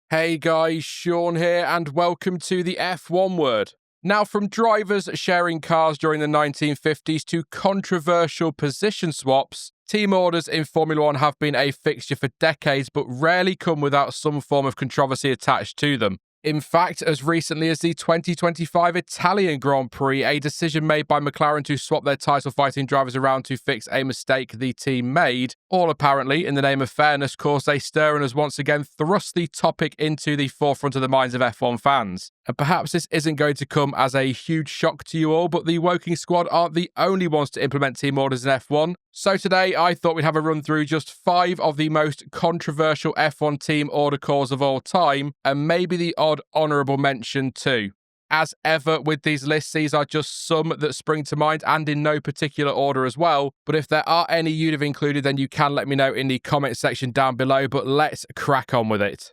Hey guys, Sean here, and welcome to the F1 Word. Now, from drivers sharing cars during the 1950s to controversial position swaps, team orders in Formula One have been a fixture for decades, but rarely come without some form of controversy attached to them. In fact, as recently as the 2025 Italian Grand Prix, a decision made by McLaren to swap their title-fighting drivers around to fix a mistake the team made, all apparently in the name of fairness, caused a stir and has once again thrust the topic into the forefront of the minds of F1 fans. And perhaps this isn't going to come as a huge shock to you all, but the Woking squad aren't the only ones to implement team orders in F1. So today, I thought we'd have a run through just 5 of the most controversial F1 team order calls of all time, and maybe the odd honourable mention too. As ever with these lists, these are just some that spring to mind and in no particular order as well. But if there are any you'd have included, then you can let me know in the comment section down below, but let's crack on with it.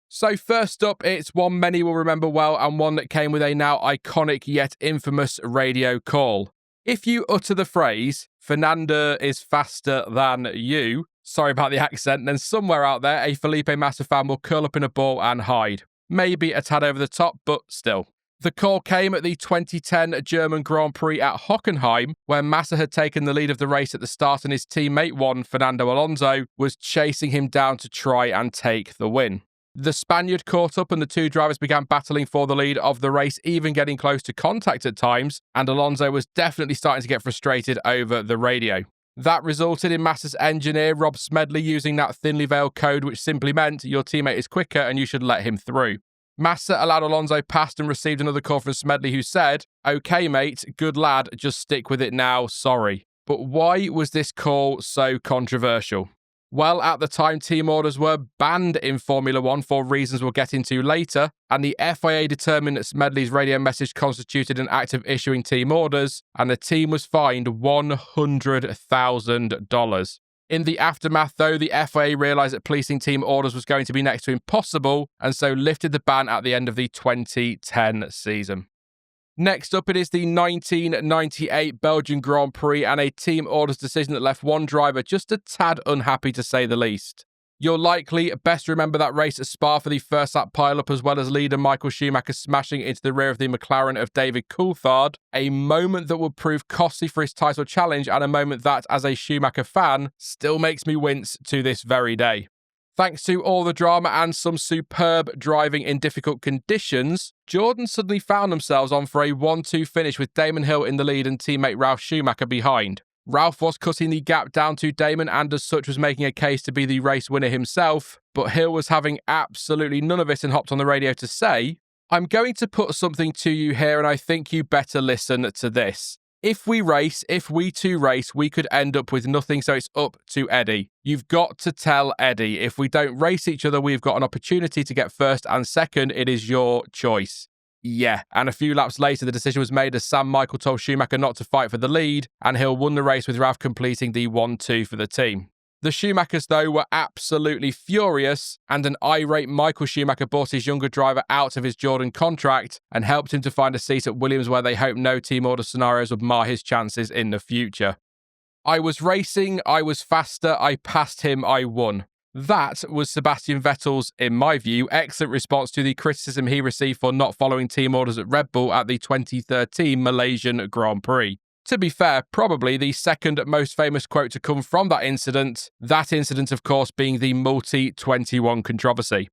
So first up, it's one many will remember well and one that came with a now iconic yet infamous radio call. If you utter the phrase, Fernando is faster than you, sorry about the accent, then somewhere out there a Felipe Massa fan will curl up in a ball and hide. Maybe a tad over the top, but still. The call came at the 2010 German Grand Prix at Hockenheim, where Massa had taken the lead of the race at the start and his teammate Fernando Alonso, was chasing him down to try and take the win. The Spaniard caught up and the two drivers began battling for the lead of the race, even getting close to contact at times, and Alonso was definitely starting to get frustrated over the radio. That resulted in Massa's engineer Rob Smedley using that thinly veiled code which simply meant your teammate is quicker and you should let him through. Massa allowed Alonso past and received another call from Smedley who said, "Okay mate, good lad, just stick with it now, sorry." But why was this call so controversial? Well, at the time, team orders were banned in Formula One for reasons we'll get into later, and the FIA determined that Smedley's radio message constituted an act of issuing team orders, and the team was fined $100,000. In the aftermath, though, the FIA realised that policing team orders was going to be next to impossible, and so lifted the ban at the end of the 2010 season. Next up, it is the 1998 Belgian Grand Prix and a team orders decision that left one driver just a tad unhappy to say the least. You'll likely best remember that race at Spa for the first lap pile-up, as well as leader Michael Schumacher smashing into the rear of the McLaren of David Coulthard, a moment that would prove costly for his title challenge and a moment that, as a Schumacher fan, still makes me wince to this very day. Thanks to all the drama and some superb driving in difficult conditions, Jordan suddenly found themselves on for a 1-2 finish with Damon Hill in the lead and teammate Ralf Schumacher behind. Ralf was cutting the gap down to Damon and as such was making a case to be the race winner himself, but Hill was having absolutely none of it and hopped on the radio to say, "I'm going to put something to you here and I think you better listen to this. If we two race, we could end up with nothing, so it's up to Eddie. You've got to tell Eddie. If we don't race each other, we've got an opportunity to get first and second. It is your choice." Yeah, and a few laps later, the decision was made as Sam Michael told Schumacher not to fight for the lead, and Hill won the race with Ralf completing the 1-2 for the team. The Schumachers, though, were absolutely furious, and an irate Michael Schumacher bought his younger driver out of his Jordan contract and helped him to find a seat at Williams where they hoped no team order scenarios would mar his chances in the future. "I was racing, I was faster, I passed him, I won." That was Sebastian Vettel's, in my view, excellent response to the criticism he received for not following team orders at Red Bull at the 2013 Malaysian Grand Prix. To be fair, probably the second most famous quote to come from that incident of course being the multi-21 controversy.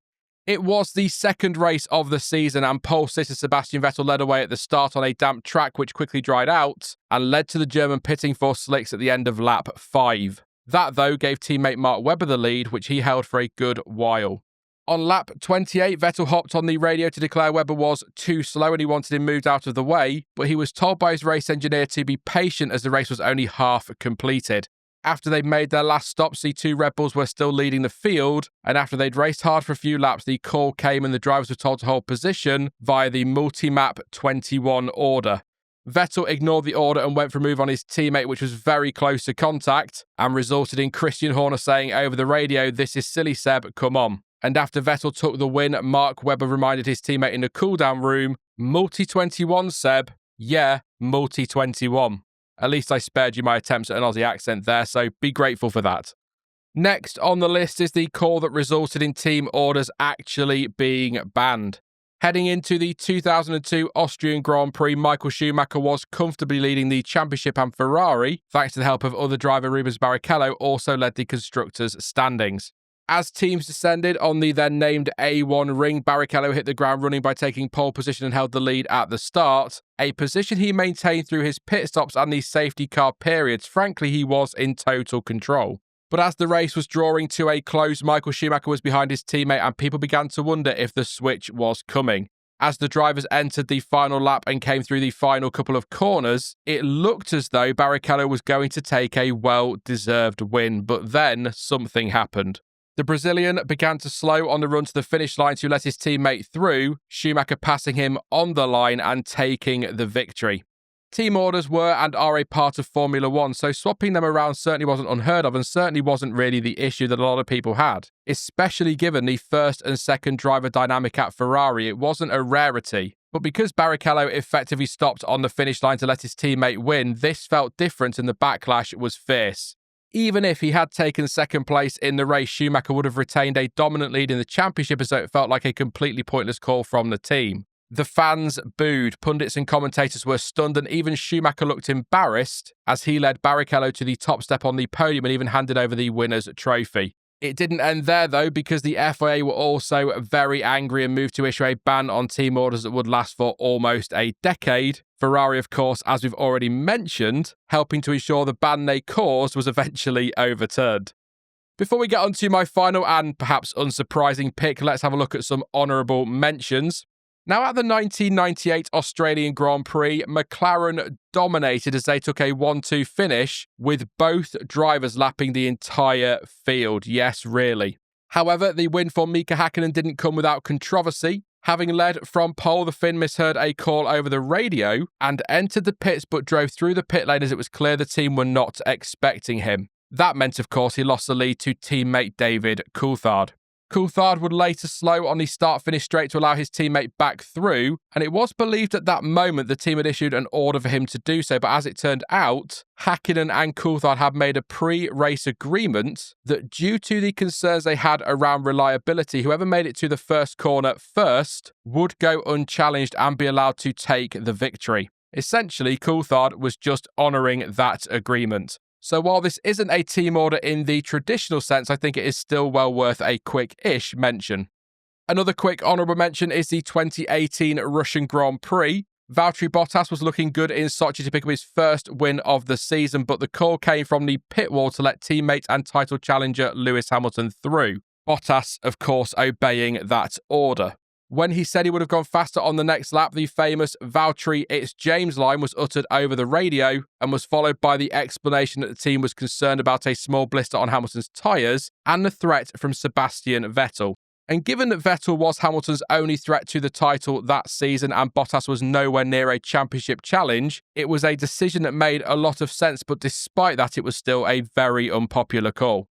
It was the second race of the season and pole sitter Sebastian Vettel led away at the start on a damp track which quickly dried out and led to the German pitting for slicks at the end of lap 5. That though gave teammate Mark Webber the lead, which he held for a good while. On lap 28, Vettel hopped on the radio to declare Webber was too slow and he wanted him moved out of the way, but he was told by his race engineer to be patient as the race was only half completed. After they'd made their last stops, the two Red Bulls were still leading the field, and after they'd raced hard for a few laps, the call came and the drivers were told to hold position via the multi-map 21 order. Vettel ignored the order and went for a move on his teammate, which was very close to contact, and resulted in Christian Horner saying over the radio, "This is silly, Seb, come on." And after Vettel took the win, Mark Webber reminded his teammate in the cool-down room, "Multi-21, Seb. Yeah, multi-21. At least I spared you my attempts at an Aussie accent there, so be grateful for that." Next on the list is the call that resulted in team orders actually being banned. Heading into the 2002 Austrian Grand Prix, Michael Schumacher was comfortably leading the championship, and Ferrari, thanks to the help of other driver Rubens Barrichello, also led the constructors' standings. As teams descended on the then named A1 ring, Barrichello hit the ground running by taking pole position and held the lead at the start, a position he maintained through his pit stops and the safety car periods. Frankly, he was in total control. But as the race was drawing to a close, Michael Schumacher was behind his teammate, and people began to wonder if the switch was coming. As the drivers entered the final lap and came through the final couple of corners, it looked as though Barrichello was going to take a well-deserved win, but then something happened. The Brazilian began to slow on the run to the finish line to let his teammate through, Schumacher passing him on the line and taking the victory. Team orders were and are a part of Formula One, so swapping them around certainly wasn't unheard of and certainly wasn't really the issue that a lot of people had. Especially given the first and second driver dynamic at Ferrari, it wasn't a rarity. But because Barrichello effectively stopped on the finish line to let his teammate win, this felt different and the backlash was fierce. Even if he had taken second place in the race, Schumacher would have retained a dominant lead in the championship, as though it felt like a completely pointless call from the team. The fans booed, pundits and commentators were stunned, and even Schumacher looked embarrassed as he led Barrichello to the top step on the podium and even handed over the winner's trophy. It didn't end there though, because the FIA were also very angry and moved to issue a ban on team orders that would last for almost a decade. Ferrari, of course, as we've already mentioned, helping to ensure the ban they caused was eventually overturned. Before we get on to my final and perhaps unsurprising pick, let's have a look at some honourable mentions. Now, at the 1998 Australian Grand Prix, McLaren dominated as they took a 1-2 finish, with both drivers lapping the entire field. Yes, really. However, the win for Mika Häkkinen didn't come without controversy. Having led from pole, the Finn misheard a call over the radio and entered the pits but drove through the pit lane as it was clear the team were not expecting him. That meant, of course, he lost the lead to teammate David Coulthard. Coulthard would later slow on the start-finish straight to allow his teammate back through, and it was believed at that moment the team had issued an order for him to do so, but as it turned out, Häkkinen and Coulthard had made a pre-race agreement that due to the concerns they had around reliability, whoever made it to the first corner first would go unchallenged and be allowed to take the victory. Essentially, Coulthard was just honouring that agreement. So while this isn't a team order in the traditional sense, I think it is still well worth a quick-ish mention. Another quick honourable mention is the 2018 Russian Grand Prix. Valtteri Bottas was looking good in Sochi to pick up his first win of the season, but the call came from the pit wall to let teammate and title challenger Lewis Hamilton through. Bottas, of course, obeying that order. When he said he would have gone faster on the next lap, the famous Valtteri, it's James line was uttered over the radio and was followed by the explanation that the team was concerned about a small blister on Hamilton's tyres and the threat from Sebastian Vettel. And given that Vettel was Hamilton's only threat to the title that season and Bottas was nowhere near a championship challenge, it was a decision that made a lot of sense, but despite that, it was still a very unpopular call.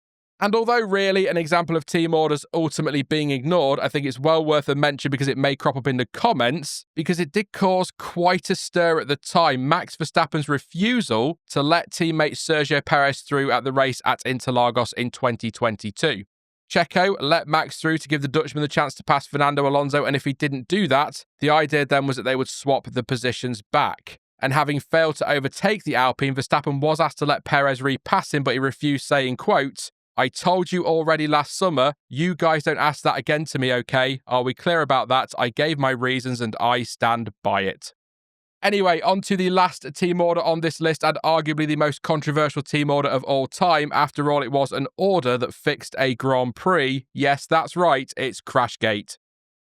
And although really an example of team orders ultimately being ignored, I think it's well worth a mention because it may crop up in the comments, because it did cause quite a stir at the time. Max Verstappen's refusal to let teammate Sergio Perez through at the race at Interlagos in 2022. Checo let Max through to give the Dutchman the chance to pass Fernando Alonso, and if he didn't do that, the idea then was that they would swap the positions back. And having failed to overtake the Alpine, Verstappen was asked to let Perez repass him, but he refused, saying, quote, "I told you already last summer, you guys don't ask that again to me, okay? Are we clear about that? I gave my reasons and I stand by it." Anyway, on to the last team order on this list and arguably the most controversial team order of all time. After all, it was an order that fixed a Grand Prix. Yes, that's right, it's Crashgate.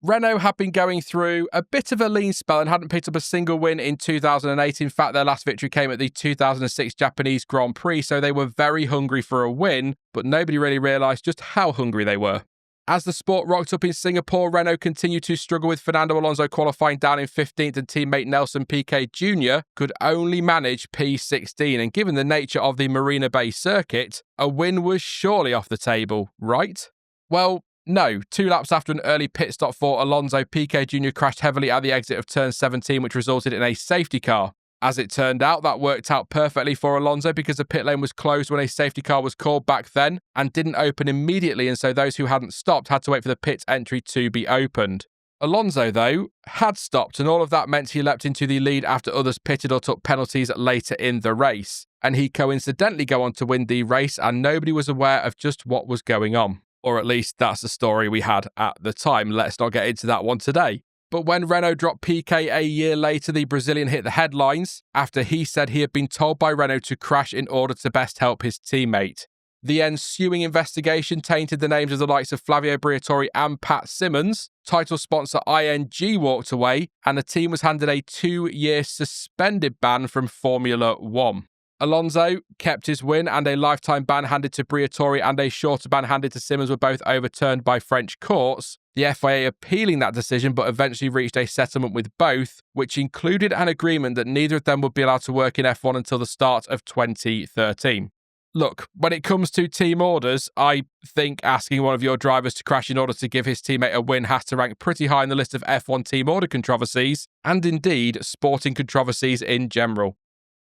Renault had been going through a bit of a lean spell and hadn't picked up a single win in 2008. In fact, their last victory came at the 2006 Japanese Grand Prix, so they were very hungry for a win, but nobody really realised just how hungry they were. As the sport rocked up in Singapore, Renault continued to struggle with Fernando Alonso qualifying down in 15th and teammate Nelson Piquet Jr. could only manage P16, and given the nature of the Marina Bay circuit, a win was surely off the table, right? Well, no. 2 laps after an early pit stop for Alonso, Piquet Jr. crashed heavily at the exit of turn 17, which resulted in a safety car. As it turned out, that worked out perfectly for Alonso because the pit lane was closed when a safety car was called back then and didn't open immediately, and so those who hadn't stopped had to wait for the pit entry to be opened. Alonso, though, had stopped, and all of that meant he leapt into the lead after others pitted or took penalties later in the race. And he coincidentally go on to win the race, and nobody was aware of just what was going on. Or at least that's the story we had at the time. Let's not get into that one today. But when Renault dropped Piquet a year later, the Brazilian hit the headlines after he said he had been told by Renault to crash in order to best help his teammate. The ensuing investigation tainted the names of the likes of Flavio Briatore and Pat Simmons. Title sponsor ING walked away, and the team was handed a 2-year suspended ban from Formula One. Alonso kept his win, and a lifetime ban handed to Briatore and a shorter ban handed to Simmons were both overturned by French courts, the FIA appealing that decision but eventually reached a settlement with both, which included an agreement that neither of them would be allowed to work in F1 until the start of 2013. Look, when it comes to team orders, I think asking one of your drivers to crash in order to give his teammate a win has to rank pretty high in the list of F1 team order controversies, and indeed sporting controversies in general.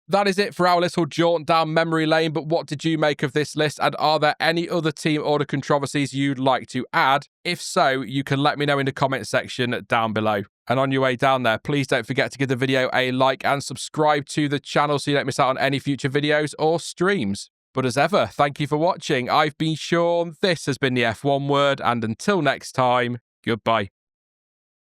That is it for our little jaunt down memory lane, but what did you make of this list, and are there any other team order controversies you'd like to add? If so, you can let me know in the comment section down below. And on your way down there, please don't forget to give the video a like and subscribe to the channel so you don't miss out on any future videos or streams. But as ever, thank you for watching. I've been Sean, this has been the F1 Word, and until next time, goodbye.